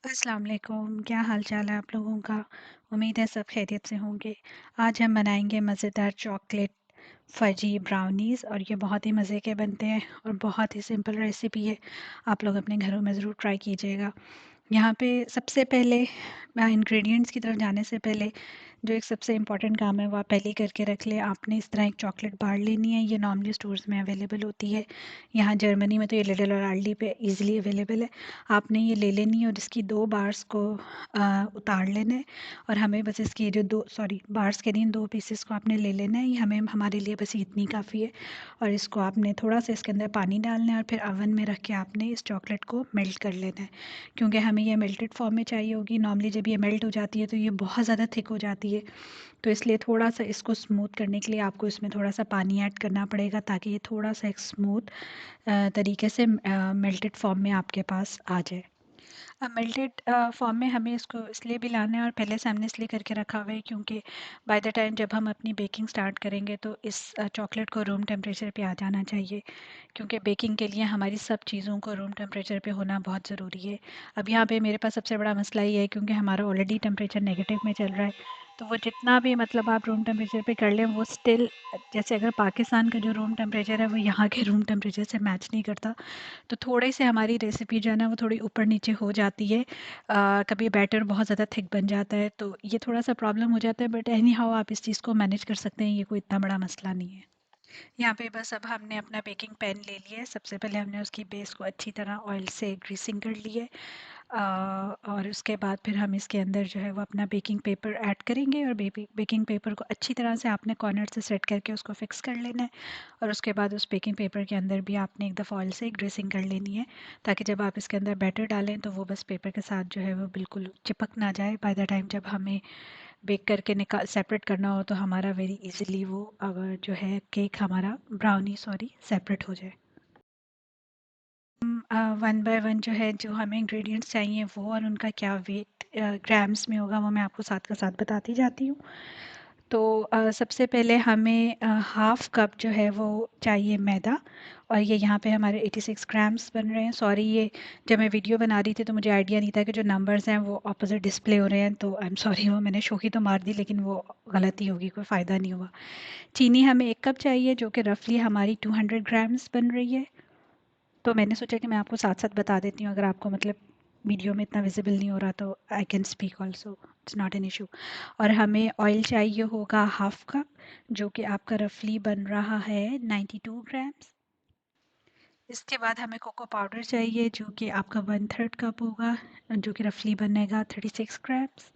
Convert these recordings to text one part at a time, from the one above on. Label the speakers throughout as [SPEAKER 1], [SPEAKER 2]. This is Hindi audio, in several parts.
[SPEAKER 1] अस्सलाम वालेकुम, क्या हाल चाल है आप लोगों का। उम्मीद है सब खैरियत से होंगे। आज हम बनाएंगे मज़ेदार चॉकलेट फजी ब्राउनीज़ और ये बहुत ही मज़े के बनते हैं और बहुत ही सिंपल रेसिपी है। आप लोग अपने घरों में ज़रूर ट्राई कीजिएगा। यहाँ पे सबसे पहले इंग्रेडिएंट्स की तरफ जाने से पहले जो एक सबसे इम्पॉर्टेंट काम है वो आप पहले ही करके रख लें। आपने इस तरह एक चॉकलेट बार लेनी है, ये नॉर्मली स्टोर्स में अवेलेबल होती है। यहाँ जर्मनी में तो ये लिडल और आल्डी पे इजीली अवेलेबल है। आपने ये ले लेनी है और इसकी 2 बार्स को उतार लेना है और हमें बस इसकी जो 2 बार्स के नहीं 2 पीसेस को आपने ले लेना है। ये हमें हमारे लिए बस इतनी काफ़ी है और इसको आपने थोड़ा सा इसके अंदर पानी डालना है और फिर ओवन में रख के आपने इस चॉकलेट को मेल्ट कर लेना है, क्योंकि हमें ये मेल्टेड फॉर्म में चाहिए होगी। नॉर्मली जब ये मेल्ट हो जाती है तो ये बहुत ज़्यादा थिक हो जाती है, तो इसलिए थोड़ा सा इसको स्मूथ करने के लिए आपको इसमें थोड़ा सा पानी ऐड करना पड़ेगा ताकि ये थोड़ा सा एक स्मूथ तरीके से मेल्टेड फॉर्म में आपके पास आ जाए। अब मेल्टेड फॉर्म में हमें इसको इसलिए भी लाना है और पहले से हमने इसलिए करके रखा हुआ है क्योंकि बाय द टाइम जब हम अपनी बेकिंग स्टार्ट करेंगे तो इस चॉकलेट को रूम टेम्परेचर पे आ जाना चाहिए, क्योंकि बेकिंग के लिए हमारी सब चीज़ों को रूम टेम्परेचर पे होना बहुत ज़रूरी है। अब यहाँ पे मेरे पास सबसे बड़ा मसला ये है क्योंकि हमारा ऑलरेडी टेम्परेचर नेगेटिव में चल रहा है, तो वो जितना भी मतलब आप रूम टेम्परेचर पे कर लें वो स्टिल, जैसे अगर पाकिस्तान का जो रूम टेम्परेचर है वो यहाँ के रूम टेम्परेचर से मैच नहीं करता, तो थोड़े से हमारी रेसिपी जो है ना वो थोड़ी ऊपर नीचे हो जाती है। कभी बैटर बहुत ज़्यादा थिक बन जाता है तो ये थोड़ा सा प्रॉब्लम हो जाता है, बट एनी हाउ आप इस चीज़ को मैनेज कर सकते हैं, ये कोई इतना बड़ा मसला नहीं है। यहाँ पे बस अब हमने अपना बेकिंग पैन ले लिया है। सबसे पहले हमने उसकी बेस को अच्छी तरह ऑयल से ग्रीसिंग कर ली है। और उसके बाद फिर हम इसके अंदर जो है वो अपना बेकिंग पेपर ऐड करेंगे और बेकिंग पेपर को अच्छी तरह से आपने कॉर्नर से सेट करके उसको फिक्स कर लेना है। और उसके बाद उस बेकिंग पेपर के अंदर भी आपने एक दफ़ा ऑयल से ग्रीसिंग कर लेनी है, ताकि जब आप इसके अंदर बैटर डालें तो वो बस पेपर के साथ जो है वो बिल्कुल चिपक ना जाए। बाय द टाइम जब हमें बेक करके निकाल सेपरेट करना हो तो हमारा वेरी इजीली वो अगर जो है केक हमारा ब्राउनी सेपरेट हो जाए। वन बाय वन जो है जो हमें इंग्रेडिएंट्स चाहिए वो और उनका क्या वेट ग्राम्स में होगा वो मैं आपको साथ का साथ बताती जाती हूँ। तो सबसे पहले हमें हाफ़ कप जो है वो चाहिए मैदा, और ये यहाँ पे हमारे 86 ग्राम्स बन रहे हैं। सॉरी, ये जब मैं वीडियो बना रही थी तो मुझे आइडिया नहीं था कि जो नंबर्स हैं वो ऑपोजिट डिस्प्ले हो रहे हैं, तो आई एम सॉरी, वो मैंने शोखी तो मार दी लेकिन वो गलती होगी, कोई फ़ायदा नहीं हुआ। चीनी हमें 1 कप चाहिए जो कि रफली हमारी 200 ग्राम्स बन रही है। तो मैंने सोचा कि मैं आपको साथ-साथ बता देती हूँ, अगर आपको मतलब वीडियो में इतना विज़िबल नहीं हो रहा तो I can speak also, it's not an issue. और हमें ऑयल चाहिए होगा हाफ़ कप, जो कि आपका रफली बन रहा है 92 ग्राम्स। इसके बाद हमें कोको पाउडर चाहिए जो कि आपका 1/3 कप होगा, जो कि रफली बनेगा 36 ग्राम्स।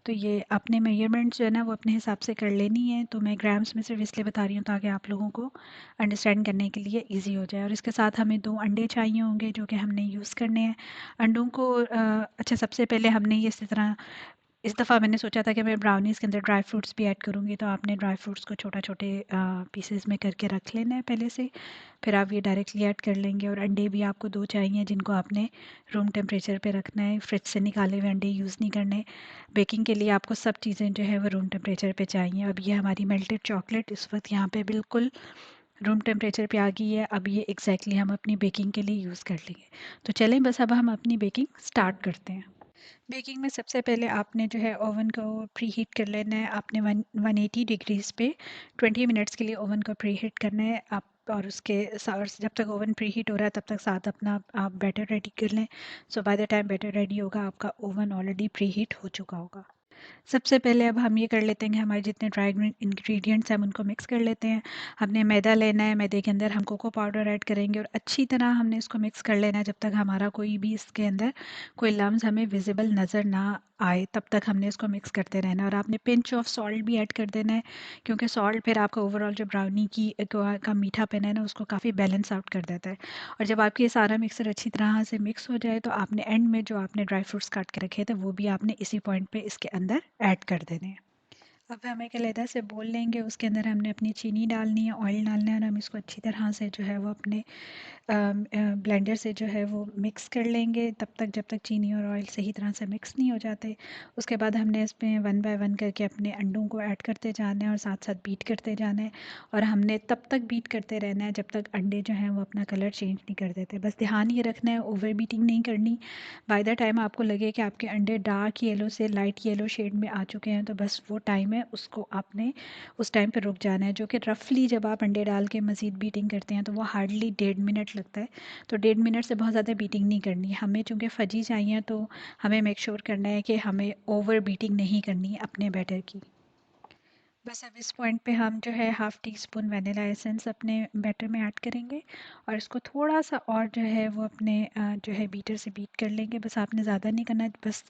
[SPEAKER 1] तो ये अपने मेजरमेंट्स जो है ना वो अपने हिसाब से कर लेनी है, तो मैं ग्राम्स में सिर्फ इसलिए बता रही हूँ ताकि आप लोगों को अंडरस्टैंड करने के लिए इजी हो जाए। और इसके साथ हमें 2 अंडे चाहिए होंगे जो कि हमने यूज़ करने हैं। अंडों को अच्छा, सबसे पहले हमने ये इसी तरह, इस दफ़ा मैंने सोचा था कि मैं ब्राउनीज़ के अंदर ड्राई फ्रूट्स भी ऐड करूँगी, तो आपने ड्राई फ्रूट्स को छोटे-छोटे पीसेस में करके रख लेना है पहले से, फिर आप ये डायरेक्टली ऐड कर लेंगे। और अंडे भी आपको 2 चाहिए जिनको आपने रूम टेम्परेचर पे रखना है, फ्रिज से निकाले हुए अंडे यूज़ नहीं करने। बेकिंग के लिए आपको सब चीज़ें जो है वो रूम टेम्परेचर पे चाहिए। अब ये हमारी मेल्टेड चॉकलेट इस वक्त यहाँ पे बिल्कुल रूम टेम्परेचर पे आ गई है। अब ये एग्जैक्टली हम अपनी बेकिंग के लिए यूज़ कर लेंगे। तो चलें बस अब हम अपनी बेकिंग स्टार्ट करते हैं। बेकिंग में सबसे पहले आपने जो है ओवन को प्री हीट कर लेना है। आपने 180 डिग्रीज़ पे 20 मिनट्स के लिए ओवन को प्री हीट करना है आप, और उसके साथ जब तक ओवन प्री हीट हो रहा है तब तक साथ अपना आप बैटर रेडी कर लें। So by the time batter ready होगा आपका ओवन ऑलरेडी प्री हीट हो चुका होगा। सबसे पहले अब हम ये कर लेते हैं कि हमारे जितने ड्राई इंग्रेडिएंट्स हैं हम उनको मिक्स कर लेते हैं। हमने मैदा लेना है, मैदे के अंदर हम कोको पाउडर ऐड करेंगे और अच्छी तरह हमने इसको मिक्स कर लेना है जब तक हमारा कोई भी इसके अंदर कोई लम्स हमें विजिबल नज़र ना आए, तब तक हमने इसको मिक्स करते रहना है। और आपने पिंच ऑफ सॉल्ट भी ऐड कर देना है, क्योंकि सॉल्ट फिर आपका ओवरऑल जो ब्राउनी की का मीठापन है ना उसको काफ़ी बैलेंस आउट कर देता है। और जब आपकी ये सारा मिक्सर अच्छी तरह से मिक्स हो जाए तो आपने एंड में जो आपने ड्राई फ्रूट्स काट के रखे थे वो भी आपने इसी पॉइंट पे इसके अंदर ऐड कर देने हैं। अब हम एक अलहदा से बोल लेंगे, उसके अंदर हमने अपनी चीनी डालनी है, ऑयल डालना है और हम इसको अच्छी तरह से जो है वो अपने ब्लेंडर से जो है वो मिक्स कर लेंगे तब तक जब तक चीनी और ऑयल सही तरह से मिक्स नहीं हो जाते। उसके बाद हमने इसमें वन बाय वन करके अपने अंडों को ऐड करते जाना है और साथ साथ बीट करते जाना है और हमने तब तक बीट करते रहना है जब तक अंडे जो हैं वो अपना कलर चेंज नहीं कर देते। बस ध्यान ये रखना है ओवर बीटिंग नहीं करनी। बाय द टाइम आपको लगे कि आपके अंडे डार्क येलो से लाइट येलो शेड में आ चुके हैं तो बस वो टाइम है, उसको आपने उस टाइम पे रुक जाना है, जो कि रफली जब आप अंडे डाल के मज़ीद बीटिंग करते हैं तो वो हार्डली 1.5 मिनट लगता है। तो 1.5 मिनट से बहुत ज़्यादा बीटिंग नहीं करनी है हमें, चूँकि फजी चाहिए तो हमें मेक श्योर करना है कि हमें ओवर बीटिंग नहीं करनी है अपने बैटर की। बस अब इस पॉइंट पे हम जो है half tea spoon vanilla essence अपने बैटर में ऐड करेंगे और इसको थोड़ा सा और जो है वो अपने जो है बीटर से बीट कर लेंगे। बस आपने ज़्यादा नहीं करना है, बस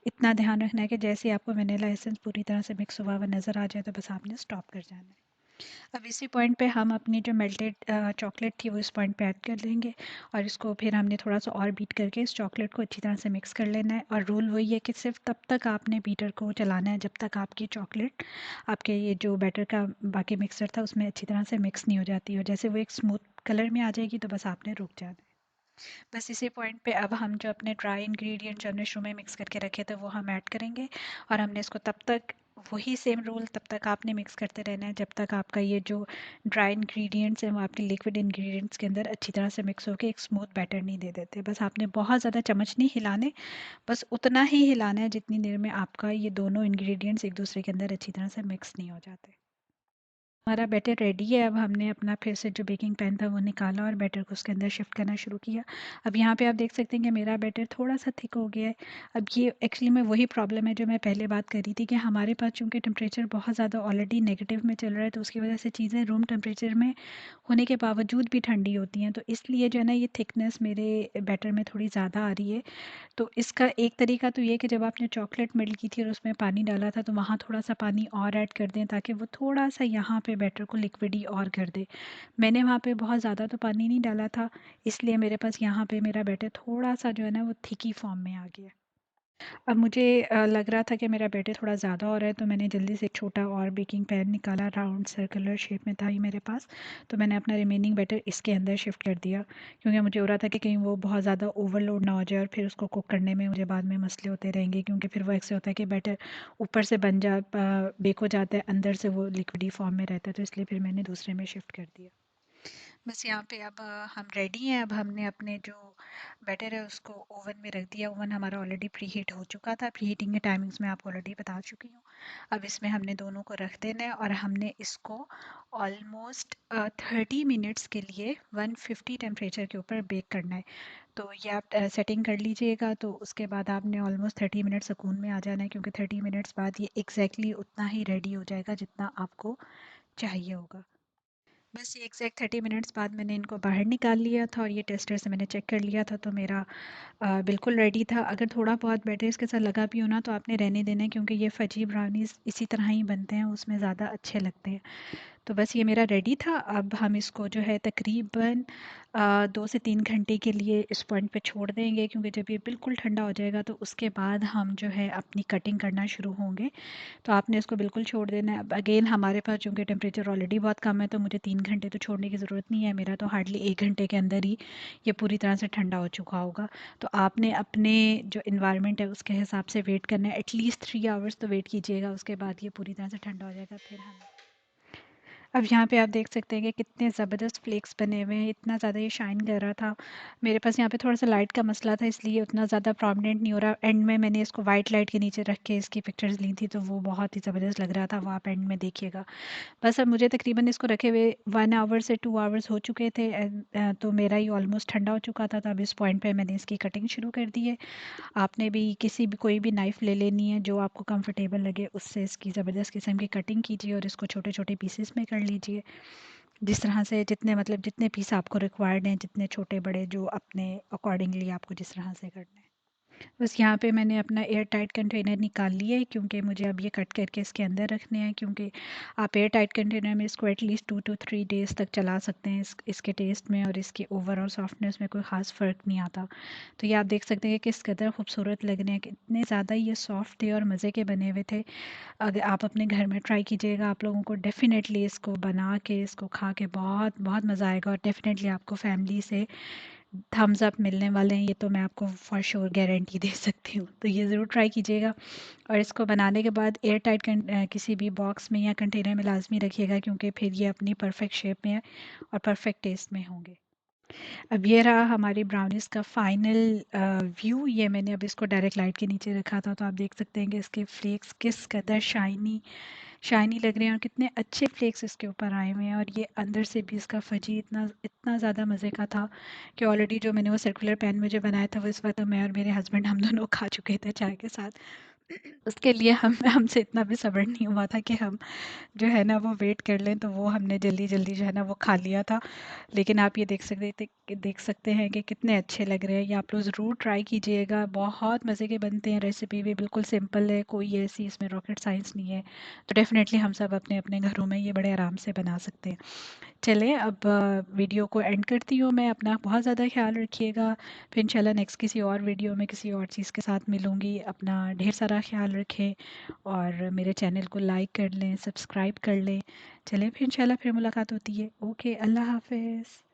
[SPEAKER 1] इतना ध्यान रखना है कि जैसे ही आपको वनीला एसेंस पूरी तरह से मिक्स हुआ हुआ नज़र आ जाए तो बस आपने स्टॉप कर जाना है। अब इसी पॉइंट पे हम अपनी जो मेल्टेड चॉकलेट थी वो इस पॉइंट पे ऐड कर लेंगे और इसको फिर हमने थोड़ा सा और बीट करके इस चॉकलेट को अच्छी तरह से मिक्स कर लेना है। और रूल वही है कि सिर्फ तब तक आपने बीटर को चलाना है जब तक आपकी चॉकलेट आपके ये जो बैटर का बाकी मिक्सर था उसमें अच्छी तरह से मिक्स नहीं हो जाती और जैसे वो एक स्मूथ कलर में आ जाएगी तो बस आपने रुक जाना है। बस इसी पॉइंट पे अब हम जो अपने ड्राई इंग्रेडिएंट जो हमने शुरू में मिक्स करके रखे थे वो हम ऐड करेंगे और हमने इसको तब तक वही सेम रूल तब तक आपने मिक्स करते रहना है जब तक आपका ये जो ड्राई इंग्रेडिएंट्स हैं वो आपके लिक्विड इंग्रेडिएंट्स के अंदर अच्छी तरह से मिक्स होकर एक स्मूथ बैटर नहीं दे देते। बस आपने बहुत ज़्यादा चम्मच नहीं हिलाने, बस उतना ही हिलाना है जितनी देर में आपका ये दोनों इंग्रेडिएंट्स एक दूसरे के अंदर अच्छी तरह से मिक्स नहीं हो जाते। हमारा बैटर रेडी है। अब हमने अपना फिर से जो बेकिंग पैन था वो निकाला और बैटर को उसके अंदर शिफ्ट करना शुरू किया। अब यहाँ पे आप देख सकते हैं कि मेरा बैटर थोड़ा-सा थिक हो गया है। अब ये एक्चुअली में वही प्रॉब्लम है जो मैं पहले बात कर रही थी कि हमारे पास चूँकि टेम्परेचर बहुत ज़्यादा ऑलरेडी नेगेटिव में चल रहा है तो उसकी वज़ह से चीज़ें रूम टेम्परेचर में होने के बावजूद भी ठंडी होती हैं। तो इसलिए जो है ना ये थिकनेस मेरे बैटर में थोड़ी ज़्यादा आ रही है। तो इसका एक तरीका तो ये है कि जब आपने चॉकलेट मेल्ट की थी और उसमें पानी डाला था तो वहाँ थोड़ा-सा पानी और ऐड कर दें ताकि वो थोड़ा-सा यहाँ पे बैटर को लिक्विडी और कर दे। मैंने वहाँ पे बहुत ज़्यादा तो पानी नहीं डाला था, इसलिए मेरे पास यहाँ पे मेरा बैटर थोड़ा-सा जो है ना वो थिकी फॉर्म में आ गया। अब मुझे लग रहा था कि मेरा बैटर थोड़ा ज़्यादा हो रहा है तो मैंने जल्दी से एक छोटा और बेकिंग पैन निकाला, राउंड सर्कुलर शेप में था ये मेरे पास। तो मैंने अपना रिमेनिंग बैटर इसके अंदर शिफ्ट कर दिया क्योंकि मुझे हो रहा था कि कहीं वो बहुत ज़्यादा ओवरलोड ना हो जाए और फिर उसको कुक करने में मुझे बाद में मसले होते रहेंगे, क्योंकि फिर वो ऐसे होता है कि बैटर ऊपर से बेक हो जाता है, अंदर से वो लिक्विडी फॉर्म में रहता है, तो इसलिए फिर मैंने दूसरे में शिफ्ट कर दिया। बस यहाँ पे अब हम रेडी हैं। अब हमने अपने जो बैटर है उसको ओवन में रख दिया। ओवन हमारा ऑलरेडी प्री हीट हो चुका था। प्री हीटिंग के टाइमिंग्स मैं आपको ऑलरेडी बता चुकी हूँ। अब इसमें हमने दोनों को रख देना है और हमने इसको ऑलमोस्ट 30 मिनट्स के लिए 150 टेम्परेचर के ऊपर बेक करना है। तो ये आप सेटिंग कर लीजिएगा तो उसके बाद आपने ऑलमोस्ट 30 मिनट सुकून में आ जाना है, क्योंकि 30 मिनट्स बाद ये एग्जैक्टली उतना ही रेडी हो जाएगा जितना आपको चाहिए होगा। बस ये एग्जैक्ट 30 मिनट्स बाद मैंने इनको बाहर निकाल लिया था और ये टेस्टर से मैंने चेक कर लिया था तो मेरा बिल्कुल रेडी था। अगर थोड़ा बहुत बैटर इसके साथ लगा भी हो ना तो आपने रहने देना है, क्योंकि ये फजी ब्राउनीज़ इसी तरह ही बनते हैं, उसमें ज़्यादा अच्छे लगते हैं। तो बस ये मेरा रेडी था। अब हम इसको जो है तकरीबन 2 से 3 घंटे के लिए इस पॉइंट पे छोड़ देंगे, क्योंकि जब ये बिल्कुल ठंडा हो जाएगा तो उसके बाद हम जो है अपनी कटिंग करना शुरू होंगे। तो आपने इसको बिल्कुल छोड़ देना है। अब अगेन हमारे पास चूँकि टेम्परेचर ऑलरेडी बहुत कम है तो मुझे 3 घंटे तो छोड़ने की ज़रूरत नहीं है। मेरा तो हार्डली 1 घंटे के अंदर ही ये पूरी तरह से ठंडा हो चुका होगा। तो आपने अपने जो एनवायरनमेंट है उसके हिसाब से वेट करना है। एटलीस्ट 3 आवर्स तो वेट कीजिएगा, उसके बाद ये पूरी तरह से ठंडा हो जाएगा फिर हम। अब यहाँ पे आप देख सकते हैं कि कितने ज़बरदस्त फ्लेक्स बने हुए हैं, इतना ज़्यादा ये शाइन कर रहा था। मेरे पास यहाँ पे थोड़ा-सा लाइट का मसला था इसलिए उतना ज़्यादा प्रोमिनेंट नहीं हो रहा। एंड में मैंने इसको वाइट लाइट के नीचे रख के इसकी पिक्चर्स ली थी तो वो बहुत ही ज़बरदस्त लग रहा था, वो आप एंड में देखिएगा। बस अब मुझे तकरीबन इसको रखे हुए 1 आवर से 2 आवर्स हो चुके थे तो मेरा ये ऑलमोस्ट ठंडा हो चुका था। तो अब इस पॉइंट पे मैंने इसकी कटिंग शुरू कर दी है। आपने भी किसी भी कोई भी नाइफ़ ले लेनी है जो आपको कंफर्टेबल लगे, उससे इसकी ज़बरदस्त किस्म की कटिंग कीजिए और इसको छोटे-छोटे पीसेस में कर लीजिए। जिस तरह से जितने मतलब जितने पीस आपको रिक्वायर्ड हैं, जितने छोटे-बड़े जो अपने अकॉर्डिंगली आपको जिस तरह से करना है। बस यहाँ पे मैंने अपना एयर टाइट कंटेनर निकाल लिया है, क्योंकि मुझे अब ये कट करके इसके अंदर रखने हैं, क्योंकि आप एयर टाइट कंटेनर में इसको एटलीस्ट 2 to 3 डेज़ तक चला सकते हैं। इसके टेस्ट में और इसके ओवरऑल सॉफ्टनेस में कोई ख़ास फ़र्क नहीं आता। तो ये आप देख सकते हैं कि किस कदर खूबसूरत लग रहे हैं, कितने ज़्यादा ये सॉफ्ट थे और मज़े के बने हुए थे। अगर आप अपने घर में ट्राई कीजिएगा, आप लोगों को डेफ़िनेटली इसको बना के, इसको खा के बहुत बहुत मज़ा आएगा, और डेफ़िनेटली आपको फैमिली से थम्स अप मिलने वाले हैं, ये तो मैं आपको फॉर श्योर गारंटी दे सकती हूँ। तो ये ज़रूर ट्राई कीजिएगा, और इसको बनाने के बाद एयर टाइट किसी भी बॉक्स में या कंटेनर में लाजमी रखिएगा, क्योंकि फिर ये अपनी परफेक्ट शेप में और परफेक्ट टेस्ट में होंगे। अब ये रहा हमारी ब्राउनीज़ का फाइनल व्यू। ये मैंने अब इसको डायरेक्ट लाइट के नीचे रखा था, तो आप देख सकते हैं कि इसके फ्लेक्स किस कदर शाइनी शाइनी लग रहे हैं, और कितने अच्छे फ्लेक्स इसके ऊपर आए हुए हैं। और ये अंदर से भी इसका फजी इतना इतना ज़्यादा मज़े का था कि ऑलरेडी जो मैंने वो सर्कुलर पैन मुझे बनाया था, वो इस वक्त मैं और मेरे हस्बैंड हम दोनों खा चुके थे चाय के साथ। उसके लिए हमसे इतना भी सब्र नहीं हुआ था कि हम जो है ना वो वेट कर लें, तो वो हमने जल्दी-जल्दी जो है ना वो खा लिया था। लेकिन आप ये देख सकते हैं कि कितने अच्छे लग रहे हैं। ये आप लोग ज़रूर ट्राई कीजिएगा, बहुत मज़े के बनते हैं। रेसिपी भी बिल्कुल सिंपल है, कोई ऐसी इसमें रॉकेट साइंस नहीं है। तो डेफ़िनेटली हम सब अपने-अपने घरों में ये बड़े आराम से बना सकते हैं। चलें, अब वीडियो को एंड करती हूँ मैं। अपना बहुत ज़्यादा ख़्याल रखिएगा। फिर इंशाल्लाह नेक्स्ट किसी और वीडियो में किसी और चीज़ के साथ मिलूँगी। अपना ढेर सारा ख़्याल रखें, और मेरे चैनल को लाइक कर लें, सब्सक्राइब कर लें। चलें, फिर इंशाल्लाह फिर मुलाकात होती है। ओके, अल्लाह हाफ़िज़।